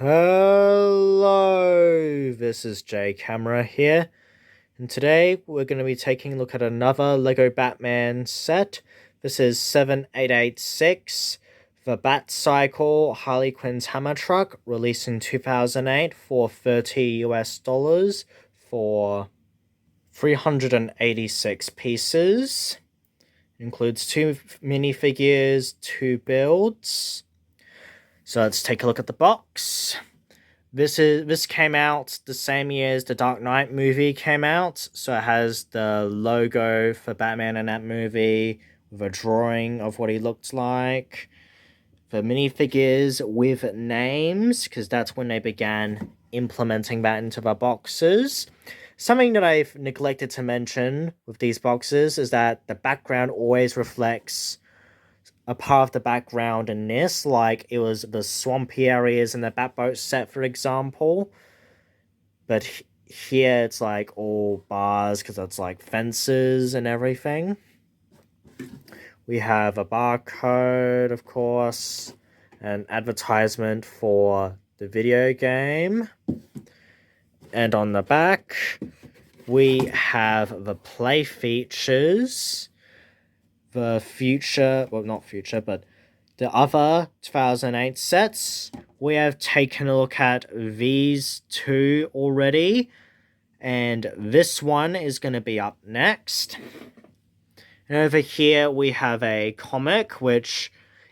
Hello, this is Jcamera here, and today we're going to be taking a look at another LEGO Batman set. This is 7886, the Batcycle Harley Quinn's hammer truck, released in 2008 for $30 for 386 pieces. It includes 2 minifigures, 2 builds. So let's take a look at the box. This came out the same year as the Dark Knight movie came out, so it has the logo for Batman in that movie with a drawing of what he looked like. The minifigures with names, because that's when they began implementing that into the boxes. Something that I've neglected to mention with these boxes is that the background always reflects a part of the background in this, like it was the swampy areas in the Batboat set, for example. But here it's like all bars because it's like fences and everything. We have a barcode, of course, an advertisement for the video game. And on the back, we have the play features. The future, well, not future, but the other 2008 sets. We have taken a look at these two already, and this one is going to be up next. And over here we have a comic, which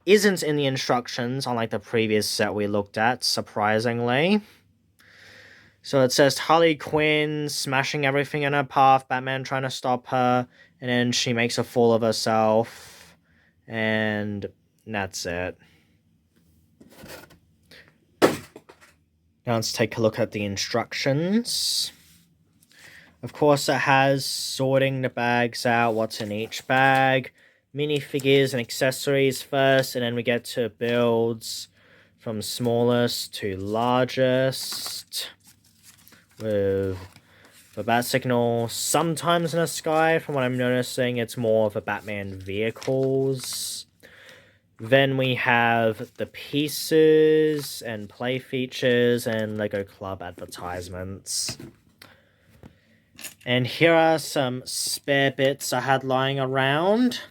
isn't in the instructions, unlike the previous set we looked at, surprisingly. So it says Harley Quinn smashing everything in her path, Batman trying to stop her, and then she makes a fool of herself, and that's it. Now let's take a look at the instructions. Of course, it has sorting the bags out, what's in each bag, minifigures and accessories first, and then we get to builds from smallest to largest, with the Batcycle sometimes in the sky. From what I'm noticing, it's more of the Batman vehicles. Then we have the pieces and play features and LEGO Club advertisements. And here are some spare bits I had lying around.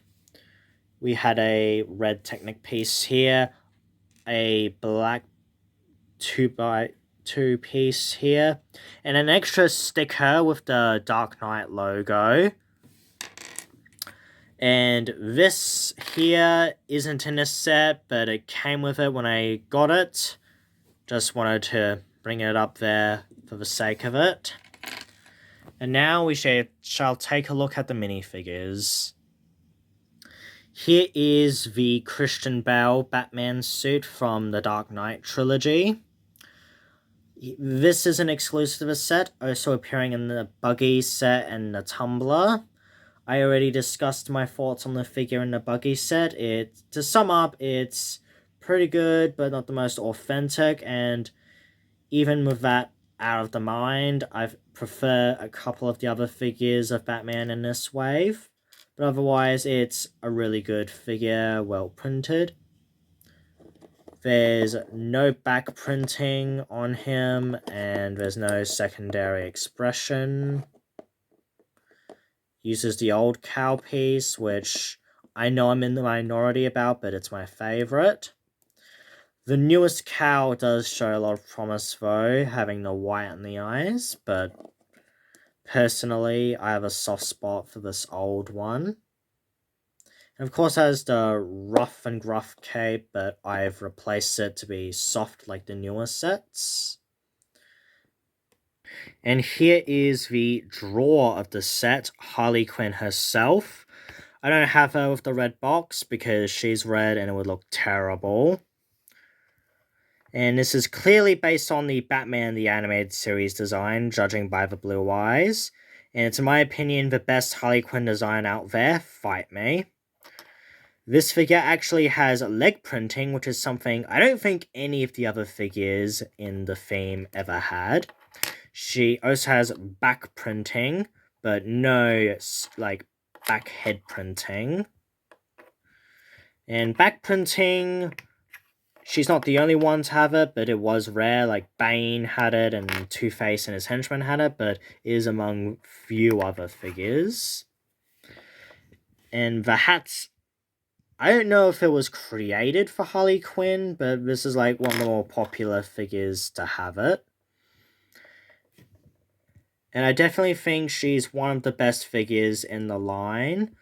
We had a red Technic piece here, a black 2x2 piece here, and an extra sticker with the Dark Knight logo. And this here isn't in this set, but it came with it when I got it. Just wanted to bring it up there for the sake of it. And now we shall take a look at the minifigures. Here is the Christian Bale Batman suit from the Dark Knight trilogy. This is an exclusive set, also appearing in the Buggy set and the Tumbler. I already discussed my thoughts on the figure in the Buggy set. To sum up, it's pretty good, but not the most authentic, and even with that out of the mind, I prefer a couple of the other figures of Batman in this wave. But otherwise, it's a really good figure, well printed. There's no back printing on him, and there's no secondary expression. Uses the old cow piece, which I know I'm in the minority about, but it's my favorite. The newest cow does show a lot of promise, though, having the white in the eyes, but personally, I have a soft spot for this old one. And of course, it has the rough and gruff cape, but I've replaced it to be soft like the newer sets. And here is the drawer of the set, Harley Quinn herself. I don't have her with the red box because she's red and it would look terrible. And this is clearly based on the Batman the Animated Series design, judging by the blue eyes. And it's, in my opinion, the best Harley Quinn design out there. Fight me. This figure actually has leg printing, which is something I don't think any of the other figures in the theme ever had. She also has back printing, but no, like, back head printing. And back printing She's not the only one to have it, but it was rare. Like Bane had it, and Two-Face and his henchmen had it, but it is among few other figures. And the hats, I don't know if it was created for Harley Quinn, but this is like one of the more popular figures to have it. And I definitely think she's one of the best figures in the line.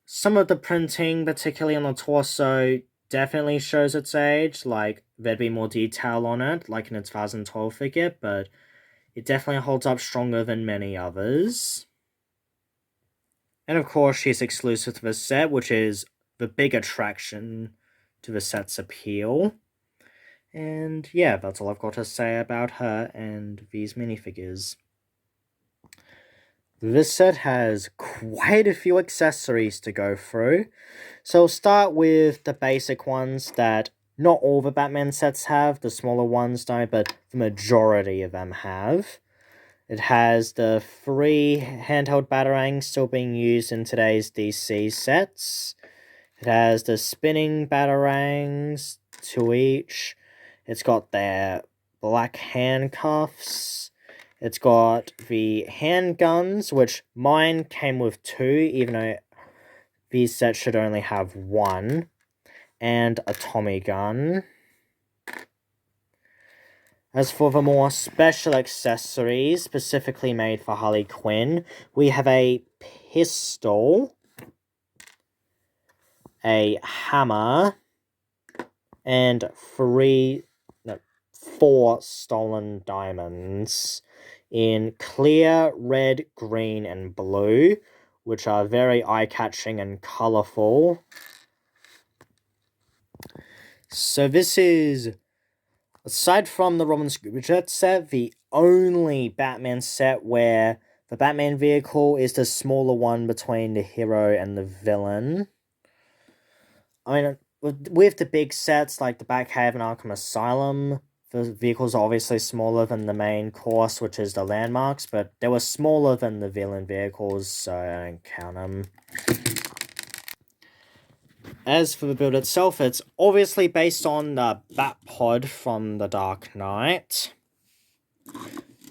Some of the printing, particularly on the torso, definitely shows its age. Like, there'd be more detail on it, like in a 2012 figure, but it definitely holds up stronger than many others. And of course, she's exclusive to the set, which is the big attraction to the set's appeal. And yeah, that's all I've got to say about her and these minifigures. This set has quite a few accessories to go through. So we'll start with the basic ones that not all the Batman sets have. The smaller ones don't, but the majority of them have. It has the 3 handheld batarangs still being used in today's DC sets. It has the spinning batarangs, 2 each. It's got their black handcuffs. It's got the handguns, which mine came with 2, even though these sets should only have 1. And a Tommy gun. As for the more special accessories, specifically made for Harley Quinn, we have a pistol, a hammer, and 4 stolen diamonds in clear, red, green, and blue, which are very eye-catching and colourful. So this is, aside from the Robin Scooby set, the only Batman set where the Batman vehicle is the smaller one between the hero and the villain. I mean, with the big sets like the Batcave and Arkham Asylum, the vehicles are obviously smaller than the main course, which is the landmarks, but they were smaller than the villain vehicles, so I don't count them. As for the build itself, it's obviously based on the Batpod from The Dark Knight,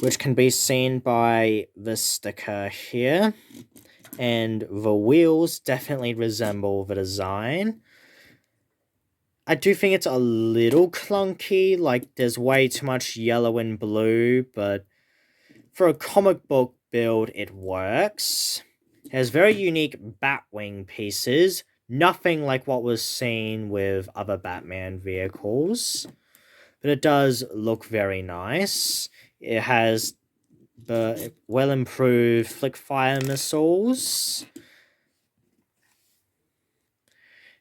which can be seen by this sticker here, and the wheels definitely resemble the design. I do think it's a little clunky, like there's way too much yellow and blue, but for a comic book build, it works. It has very unique Batwing pieces, nothing like what was seen with other Batman vehicles, but it does look very nice. It has the well-improved flick-fire missiles.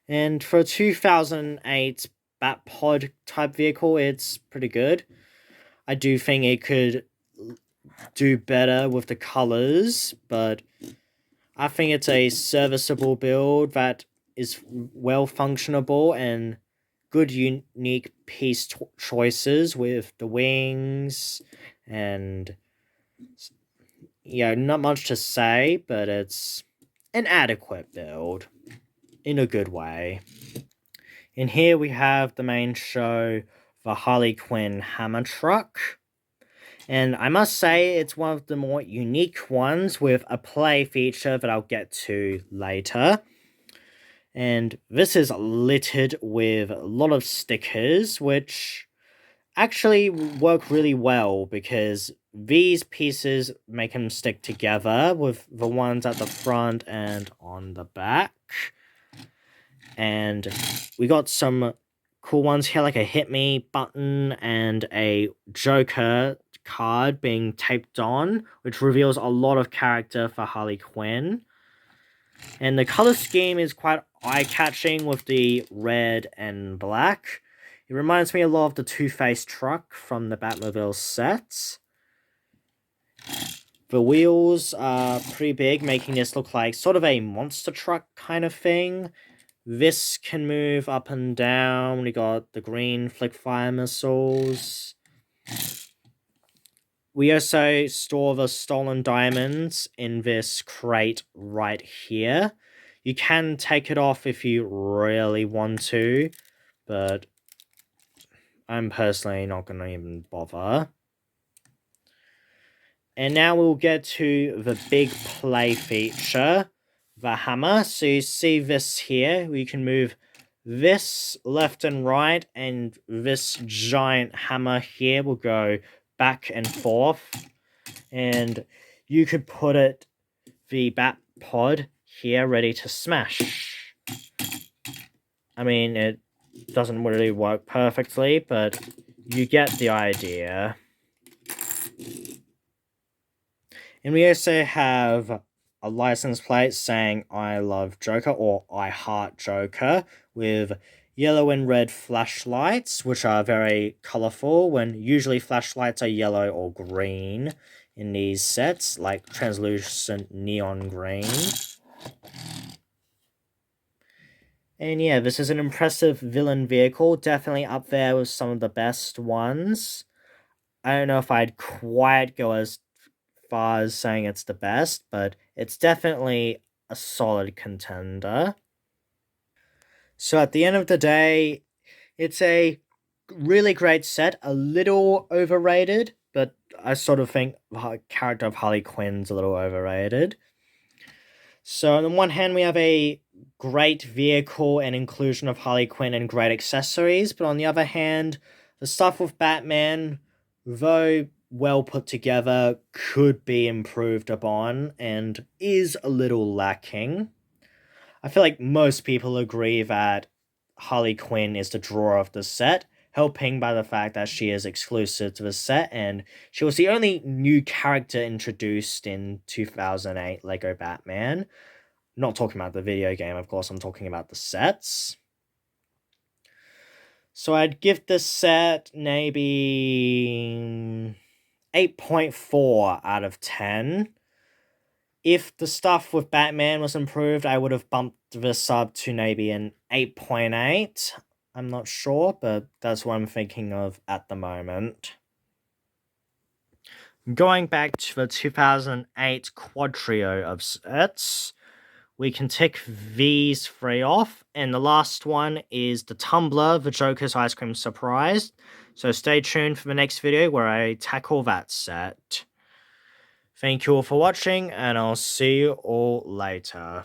And for a 2008 Batpod type vehicle, it's pretty good. I do think it could do better with the colors, but I think it's a serviceable build that is well functionable and good unique piece choices with the wings, and yeah, not much to say, but it's an adequate build in a good way. And here we have the main show, the Harley Quinn hammer truck. And I must say, it's one of the more unique ones with a play feature that I'll get to later. And this is littered with a lot of stickers, which actually work really well because these pieces make them stick together with the ones at the front and on the back. And we got some cool ones here, like a Hit Me button and a Joker card being taped on, which reveals a lot of character for Harley Quinn. And the color scheme is quite eye-catching with the red and black. It reminds me a lot of the Two-Face truck from the Batmobile set. The wheels are pretty big, making this look like sort of a monster truck kind of thing. This can move up and down. We got the green flick fire missiles. We also store the stolen diamonds in this crate right here. You can take it off if you really want to, but I'm personally not going to even bother. And now we'll get to the big play feature, the hammer. So you see this here, we can move this left and right, and this giant hammer here will go back and forth. And you could put it, the bat pod here, ready to smash. I mean, it doesn't really work perfectly, but you get the idea. And we also have a license plate saying I love Joker or I heart Joker with yellow and red flashlights, which are very colorful when usually flashlights are yellow or green in these sets, like translucent neon green. And yeah, this is an impressive villain vehicle, definitely up there with some of the best ones. I don't know if I'd quite go as far as saying it's the best, but it's definitely a solid contender. So at the end of the day, it's a really great set, a little overrated, but I sort of think the character of Harley Quinn's a little overrated. So on the one hand, we have a great vehicle and inclusion of Harley Quinn and great accessories, but on the other hand, the stuff with Batman, though well put together, could be improved upon and is a little lacking. I feel like most people agree that Harley Quinn is the draw of the set, helping by the fact that she is exclusive to the set, and she was the only new character introduced in 2008 Lego Batman. Not talking about the video game, of course, I'm talking about the sets. So I'd give this set maybe 8.4 out of 10. If the stuff with Batman was improved, I would have bumped this up to maybe an 8.8. I'm not sure, but that's what I'm thinking of at the moment. Going back to the 2008 quad trio of sets, we can tick these three off, and the last one is the Tumbler, the Joker's Ice Cream Surprise. So stay tuned for the next video where I tackle that set. Thank you all for watching, and I'll see you all later.